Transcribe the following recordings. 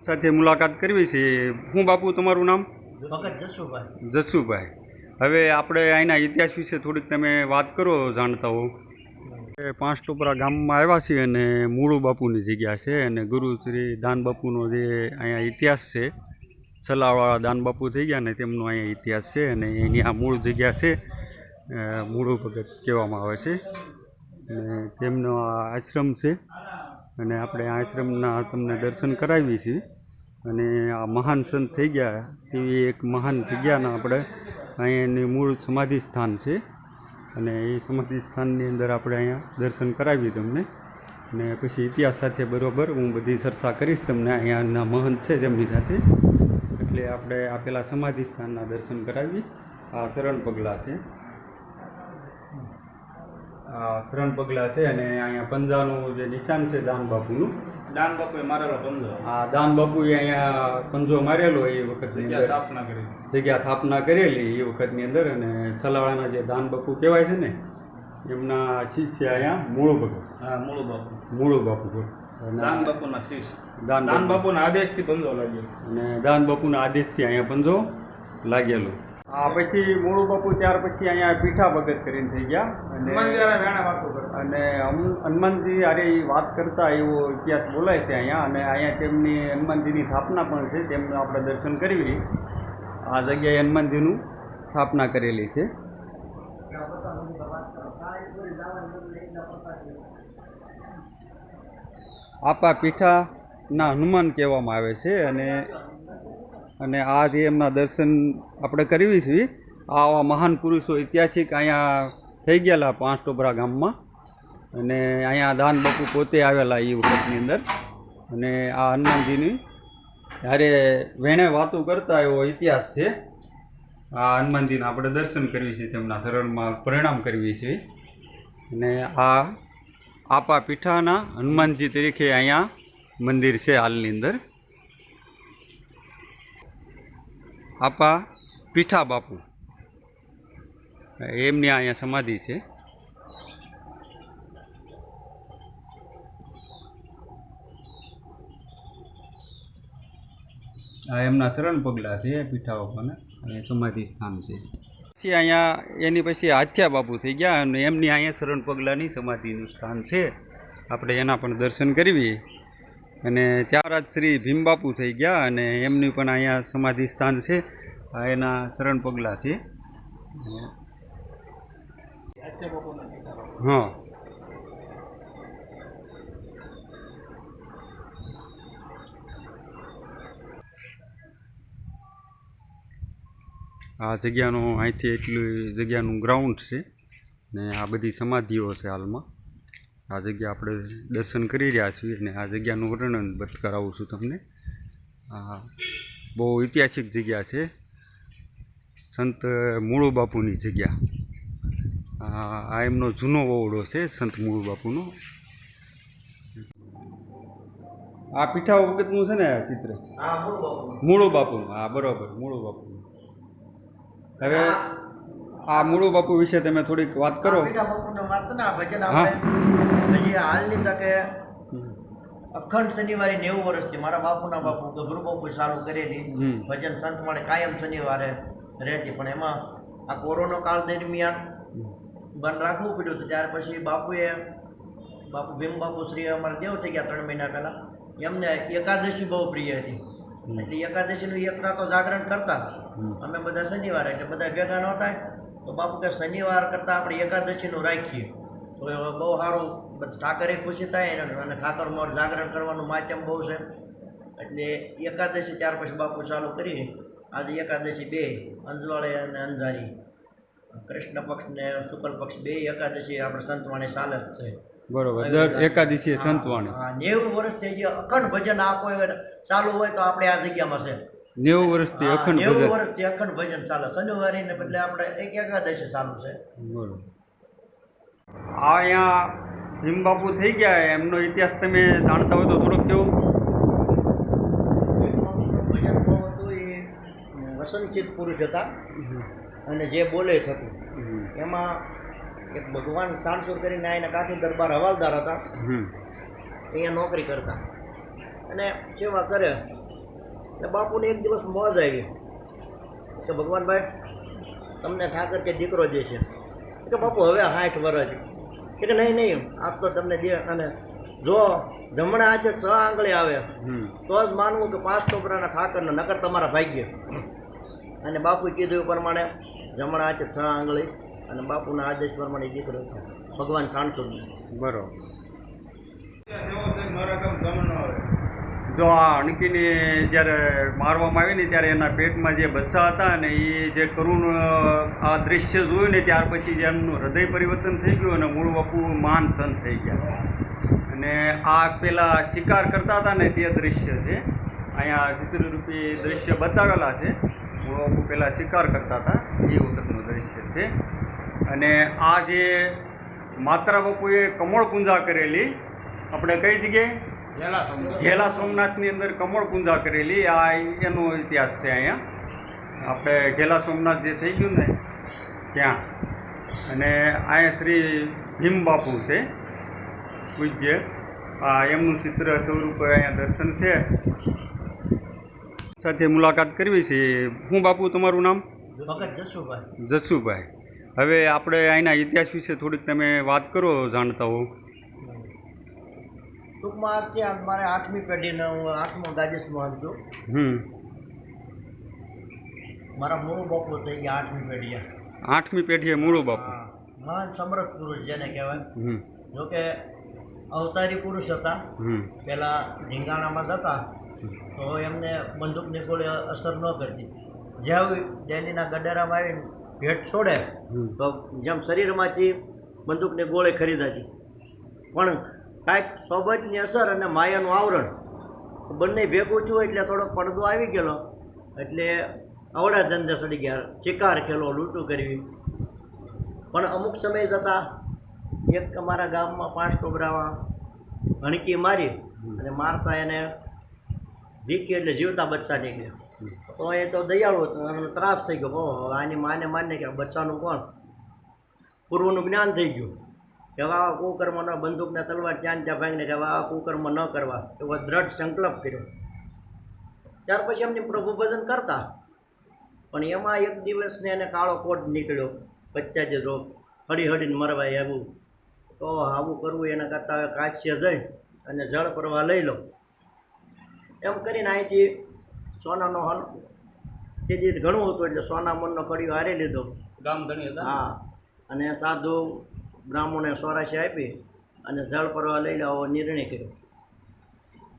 સાથે મુલાકાત કરવી છે. હું બાપુ તમારું નામ? ભગત જસુભાઈ. જસુભાઈ. હવે આપણે અહીંના ઇતિહાસ વિશે થોડીક તમે વાત કરો, જાણતા હો. પાંચ ટોપરા ગામમાં આવ્યા છીએ અને મૂળુ બાપુની જગ્યા છે અને ગુરુ શ્રી દાન બાપુનો જે અહીંયા ઇતિહાસ છે, સલાવાળા દાન બાપુ થઈ ગયા ને તેમનો અહીંયા ઇતિહાસ છે અને એની આ મૂળ જગ્યા છે, મૂળુ ભગત કહેવામાં આવે છે અને તેમનો આ આશ્રમ છે અને આપણે આ આશ્રમના તમને દર્શન કરાવીએ છીએ. અને આ મહાન સંત થઈ ગયા તેવી એક મહાન જગ્યાના આપણે અહીંયાની મૂળ સમાધિ સ્થાન છે અને એ સમાધિ સ્થાનની અંદર આપણે અહીંયા દર્શન કરાવીએ તમને. અને પછી ઇતિહાસ સાથે બરાબર હું બધી ચર્ચા કરીશ તમને. અહીંયાના મહંત છે તેમની સાથે. એટલે આપણે આ પહેલાં સમાધિ સ્થાનના દર્શન કરાવી. આ શરણ પગલાં છે, આ શરણ પગલાં છે અને અહીંયા પંજાનું જે નિશાન છે દાન બાપુનું. દાન બાપુએ મારેલો પંજો. આ દાન બાપુએ અહીંયા પંજો મારેલો એ વખતની અંદર જગ્યા સ્થાપના કરેલી એ વખતની અંદર. અને સલાળાના જે દાન બાપુ કહેવાય છે ને એમના શિષ્ય અહીંયા મૂળુ ભગત. હા, મૂળુ બાપુ. મૂળુ બાપુ દાન બાપુના શિષ્ય. દાન બાપુના આદેશથી પંજો લાગ્યો અને દાન બાપુના આદેશથી અહીંયા પંજો લાગેલો. આ પછી મૂળુ બાપુ ત્યાર પછી અહીંયા પીઠા ભગત કરીને થઈ ગયા અને હનુમાનજી હારે વાત કરતા એવો ઇતિહાસ બોલાય છે અહીંયા. અને અહીંયા તેમની હનુમાનજીની સ્થાપના પણ છે, તેમનું આપણે દર્શન કરવી. આ જગ્યાએ હનુમાનજીનું સ્થાપના કરેલી છે. આપા પીઠાના હનુમાન કહેવામાં આવે છે અને આ જે એમના દર્શન આપણે કરવી છીએ. આવા મહાન પુરુષો ઐતિહાસિક અહીંયા થઈ ગયેલા પાંચ ટોપરા ગામમાં અને અહીંયા દાન બાપુ પોતે આવેલા એ વખતની અંદર. અને આ હનુમાનજીની જ્યારે વેણે વાતો કરતા એવો ઇતિહાસ છે. આ હનુમાનજીના આપણે દર્શન કરવી છે, તેમના શરણમાં પરિણામ કરવી છે. અને આ આપા પીઠાના હનુમાનજી તરીકે અહીંયા મંદિર છે હાલની અંદર. આપા પીઠા બાપુ એમની અહીંયા સમાધિ છે. આ એમના શરણ પગલાં છે પીઠા બાપાના અને સમાધિ સ્થાન છે. પછી અહીંયા એની પછી આથ્યા બાપુ થઈ ગયા અને એમની અહીંયા શરણ પગલાંની સમાધિનું સ્થાન છે. આપણે એના પણ દર્શન કરવી. અને ત્યારબાદ શ્રી ભીમબાપુ થઈ ગયા અને એમની પણ અહીંયા સમાધિ સ્થાન છે. આ એના શરણ પગલાં છે. હા, આ જગ્યાનું અહીંથી એટલું જગ્યાનું ગ્રાઉન્ડ છે ને આ બધી સમાધિઓ છે હાલમાં. આ જગ્યા આપણે દર્શન કરી રહ્યા છીએ અને આ જગ્યાનું વર્ણન કરાવું છું તમને. આ બહુ ઐતિહાસિક જગ્યા છે, સંત મૂળુ બાપુની જગ્યા. આ એમનો જૂનો ઓરડો છે સંત મૂળુ બાપુનો. આ પીઠા વખતનું છે ને ચિત્ર? મૂળુ બાપુનું. હા, બરાબર, મૂળુ બાપુનું. હવે આ મૂળુ બાપુ વિશે તમે થોડીક વાત કરો. હાલની તકે અખંડ શનિવારે 90 વર્ષથી મારા બાપુના બાપુ ગભરુ બાપુ ચાલુ કરેલી ભજન સંતવાણી કાયમ શનિવારે રહેતી. પણ એમાં આ કોરોના કાળ દરમિયાન બંધ રાખવું પડ્યું હતું. ત્યાર પછી બાપુ ભીમ બાપુ શ્રી અમારા દેવ થઈ ગયા 3 મહિના પહેલાં. એમને એકાદશી બહુ પ્રિય હતી એટલે એકાદશીનું એક રાતો જાગરણ કરતા. અમે બધા શનિવારે એટલે બધા ભેગા ન થાય તો બાપુ કે શનિવાર કરતાં આપણે એકાદશીનું રાખીએ તો બહુ સારું, ઠાકરે ખુશી થાય અને ઠાકરમાં જાગરણ કરવાનું માધ્યમ બહુ છે. એટલે એકાદશી ત્યાર પછી બાપુ ચાલુ કરી. આજે એકાદશી 2 અંજવાળે અને અંધારી, કૃષ્ણ પક્ષ ને શુક્લ પક્ષ 2 એકાદશી આપણે સંતવાણી ચાલે જ છે. બરોબર, દર એકાદશી સંતવાણી. 90 વર્ષથી જે અખંડ ભજન આ કોઈ ચાલુ હોય તો આપણે આ જગ્યામાં છે. 90 વર્ષથી અખંડ ભજન. 90 વર્ષથી અખંડ ભજન ચાલે. શનિવારીને બદલે આપણે એક એકાદશી ચાલુ છે. બરોબર. આ અહીંયા ભીમબાપુ થઈ ગયા, એમનો ઇતિહાસ તમે જાણતા હોય તો થોડોક કેવું? ભજન બહુ હતું. એ વસનચિત પુરુષ હતા અને જે બોલે થતું. એમાં એક ભગવાન ચાણસુર કરીને એના કાકી દરબાર હવાલદાર હતા. અહીંયા નોકરી કરતા અને સેવા કરે એટલે બાપુને એક દિવસ મોજ આવી કે ભગવાનભાઈ તમને ઠાકર કે દીકરો જે છે કે બાપુ હવે 60 વર્ષ કે નહીં આપ તો તમને દે, અને જો જમણા હાથે 6 આંગળી આવે તો જ માનવું કે 5 ટોપરાના ઠાકરને, નકર તમારા ભાગ્ય. અને બાપુએ કીધું એ પ્રમાણે જમણા હાથે 6 આંગળી, અને બાપુના આદેશ પ્રમાણે દીકરો છે ભગવાન સાણસુદને. બરોબર. જો આ અણકીને જ્યારે મારવામાં આવી ને ત્યારે એના પેટમાં જે બચ્ચા હતા ને એ જે કરુણ આ દૃશ્ય જોયું ને ત્યાર પછી જે એમનું હૃદય પરિવર્તન થઈ ગયું અને મૂળ બાપુ મહાન સંત થઈ ગયા. અને આ પેલા શિકાર કરતા હતા ને તે દૃશ્ય છે, અહીંયા ચિત્રરૂપી દૃશ્ય બતાવેલા છે. મૂળ બાપુ પેલા શિકાર કરતા હતા એ વખતનું દૃશ્ય છે. અને આ જે માત્રા બાપુએ કમળ પૂંજા કરેલી, આપણે કઈ જગ્યાએ ઘેલા સોમનાથની અંદર કમળ પૂંજા કરેલી, આ એનો ઇતિહાસ છે. અહીંયા આપણે ઘેલા સોમનાથ જે થઈ ગયું ને ત્યાં, અને અહીંયા શ્રી ભીમ બાપુ છે પૂજ્ય, આ એમનું ચિત્ર સ્વરૂપ અહીંયા દર્શન છે. સાથે મુલાકાત કરવી છે. હું બાપુ તમારું નામ? ભગત જસુભાઈ. જસુભાઈ. હવે આપણે અહીંના ઇતિહાસ વિશે થોડીક તમે વાત કરો, જાણતા હો. ટૂંકમાં આજથી મારે 8મી પેઢીનો હું 8મો ગાજેશમાં હતું. મારા મૂળ બાપુ થઈ ગયા 8મી પેઢીએ. 8મી પેઢીએ મૂળ બાપુ. મહાન સમર્થ પુરુષ જેને કહેવાય. જોકે અવતારી પુરુષ હતા. પહેલાં ધીંગાણામાં જતા તો એમને બંદૂકની ગોળી અસર ન કરતી. જ્યાં ડેલીના ગડેરામાં આવીને ભેટ છોડે તો જેમ શરીરમાંથી બંદૂકની ગોળી ખરીદાતી. પણ કાંઈક સોબતની અસર અને માયાનું આવરણ બંને ભેગું થયું એટલે થોડોક પડદો આવી ગયેલો, એટલે અવળા ધંધે ચડી ગયા. શિકાર ખેલો, લૂંટું કરવી. પણ અમુક સમય જતાં એક અમારા ગામમાં 5 ટોબરામાં હણકી મારી, અને મારતા એને વીખી એટલે જીવતા બચ્ચા નીકળ્યા. તો એ તો દયાળુ હતો, ત્રાસ થઈ ગયો. ઓહો, આની માને માને કે બચ્ચાનું કોણ, પૂર્વનું જ્ઞાન થઈ ગયું કે આવા કુકર્મ ન, બંદૂકને તલવાર ત્યાં ત્યાં ભાંગીને કે આવા કુકર્મ ન કરવા એવો દ્રઢ સંકલ્પ કર્યો. ત્યાર પછી એમની પ્રભુ ભજન કરતા. પણ એમાં એક દિવસને એને કાળો કોટ નીકળ્યો, બચ્ચા જે રોગ હળી હળીને મરવાય એવું. તો આવું કરવું એના કરતાં હવે કાશ્ય જઈ અને જળ પ્રવાહ લઈ લો એમ કરીને અહીંથી સોનાનો હલ તે જે ઘણું હતું એટલે સોના મનનો કડીઓ હારી લીધો. ગામ ધણી હતા. હા, અને સાધુ બ્રાહ્મણે સોરાશી આપી અને જળ પ્રવાહ લઈ લેવો નિર્ણય કર્યો.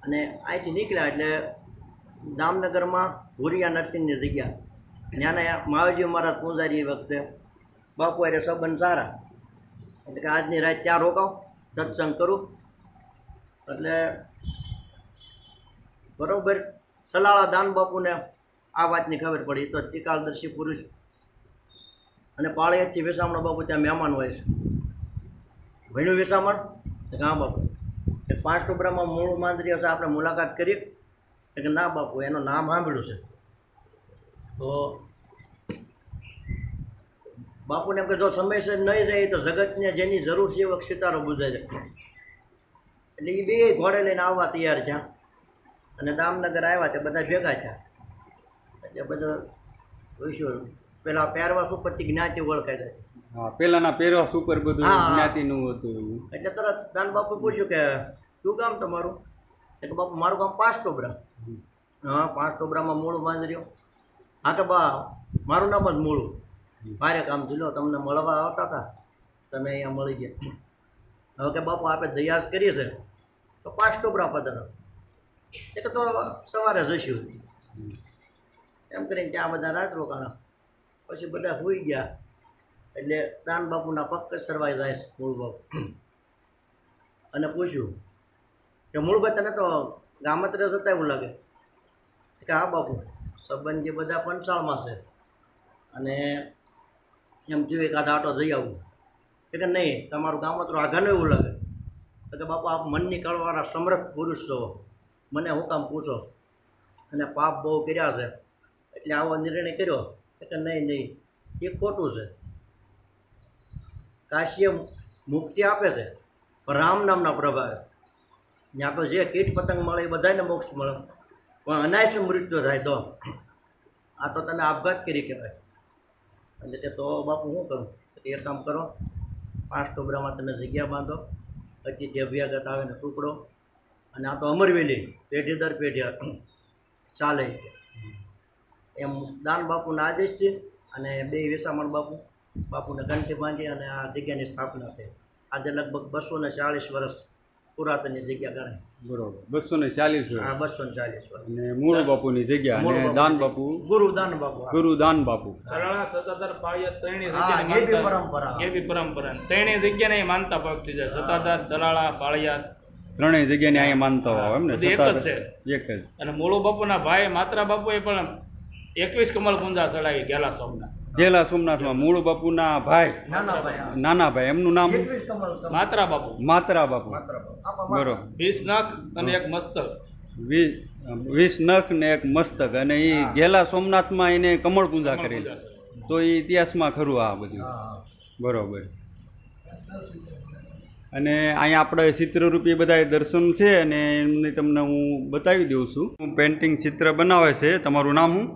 અને અહીંથી નીકળ્યા એટલે દામનગરમાં ભુરિયા નરસિંહની જગ્યા, ત્યાંના મહાવીજી મહારાજ પૂજારી વખતે બાપુ અરે સંબંધ સારા, એટલે કે આજની રાત ત્યાં રોકાવ, સત્સંગ કરું. એટલે બરાબર સલાળા દાન બાપુને આ વાતની ખબર પડી. તો ત્રિકાળદર્શી પુરુષ અને પાળિયાદથી વેસામણો બાપુ ત્યાં મહેમાન હોય છે. ભણ્યું વેસામણ હા બાપુ, એ 5 ટોબરામાં મૂળ માંદરી હશે, આપણે મુલાકાત કરી કે ના બાપુ એનું નામ સાંભળ્યું છે. તો બાપુને એમ કે જો સમયસર નહીં જાય તો જગતને જેની જરૂર છે એ વખત સિતારો બુજાય છે. એટલે એ બે ઘોડે લઈને આવવા તૈયાર થયા અને દામનગર આવ્યા તે બધા ભેગા થયા. એટલે બધું જોઈશું પેલા પહેરવાસ ઉપરથી જ્ઞાતિ ઓળખાય જાય. હા, પેલાના પહેરવાસ ઉપર બધું જ્ઞાતિનું હતું એવું. એટલે તરત દાન બાપુ પૂછ્યું કે શું ગામ તમારું? એટલે બાપુ મારું ગામ 5 ટોબરા. હા, 5 ટોબરામાં મૂળ માંજર્યો. હા કે બા મારું નામ જ મૂળું. મારે કામ લો તમને મળવા આવતા હતા, તમે અહીંયા મળી ગયા. હવે કે બાપુ આપણે દયાસ કરીએ છે તો 5 ટોબરા પધારો. એટલે તો સવારે જઈશું એમ કરીને ત્યાં બધા રાત રોકાણા. પછી બધા સૂઈ ગયા. એટલે દાન બાપુના પગ સરવાઈ જાય છે મૂળ બાપુ અને પૂછ્યું કે મૂળભાઈ તમે તો ગામત્રે જતા એવું લાગે કે હા બાપુ સંબંધી બધા પંચાળમાં છે અને એમ જોઈએ એકાદ આટો જઈ આવું. કે નહીં તમારું ગામત્રું આઘાનું એવું લાગે તો કે બાપુ આપ મનની કળવાળા સમર્થ પુરુષ છો, મને હું કામ પૂછો અને પાપ બહુ કર્યા છે એટલે આવો નિર્ણય કર્યો. કે નહીં એ ખોટું છે. કાશ્ય મુક્તિ આપે છે પણ રામ નામના પ્રભાવે. ત્યાં તો જે કીટ પતંગ મળે એ બધાને મોક્ષ મળે, પણ અનાયસે મૃત્યુ થાય તો આ તો તમે આપઘાત કરી કહેવાય. એટલે કે તો બાપુ શું કરું? એક કામ કરો, 5 ટોબરામાં તમે જગ્યા બાંધો, પછી જે અભ્યાગત આવે ને ટુકડો, અને આ તો અમરવેલી પેઢી દર પેઢી ચાલે છે. એમ દાન બાપુના આદેશ છે અને 2 વિસામણ બાપુને કંઠી બાંધી અને આ જગ્યાની સ્થાપના થઈ. આજે લગભગ 240 વર્ષ પુરાતનની જગ્યા ગણાય. બરોબર, 240 આ વર્ષ 240 વર્ષ અને મૂળ બાપુની જગ્યા મૂળ અને બાપુ. દાન બાપુ ગુરુ દાન બાપુ. ગુરુ દાન બાપુ. ચરાળા સતાધાર પાળિયાદ ત્રણેય હા, જગ્યાને એ બી માનતા પરંપરા. એ બી પરંપરા ત્રણેય જગ્યાને અહીં માનતા પાકતી જાય. સતાધાર, ચરાળા, પાળિયાદ ત્રણેય જગ્યાને અહીંયા માનતા હોય એમ ને? બધી એક જ સત્તાધાર. છે. એક જ. અને મૂળો બાપુના ભાઈ માત્રા બાપુએ પણ 21 કમળ પૂંજા ચડાવી ગેલા સોમના. ગેલા સોમનાથમાં મૂળ બાપુના ભાઈ નાના ભાઈ હા. નાના ભાઈ એમનું નામ 21 કમળ માત્રા બાપુ માત્રા બાપુ. માત્ર આપા માત્ર. બરોબર. 20 નખ અને એક મસ્તક. 20 નખ ને એક મસ્તક, અને એ ગેલા સોમનાથમાં એને કમળ પૂજા કમળ કરેલી. પૂજા ચડાવી. તો એ ઇતિહાસમાં ખરું આ બધું. હા. બરોબર. અને અહીંયા આપણે ચિત્રરૂપી બધા દર્શન છે અને એમને તમને હું બતાવી દઉં છું. હું પેન્ટિંગ ચિત્ર બનાવે છે. તમારું નામ શું?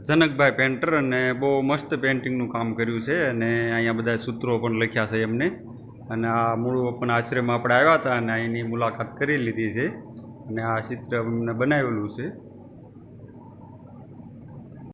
જનકભાઈ પેન્ટર. અને બહુ મસ્ત પેન્ટિંગનું કામ કર્યું છે અને અહીંયા બધા સૂત્રો પણ લખ્યા છે એમને. અને આ મૂળ પણ આશ્રમમાં આપણે આવ્યા હતા અને અહીંની મુલાકાત કરી લીધી છે અને આ ચિત્ર અમને બનાવેલું છે.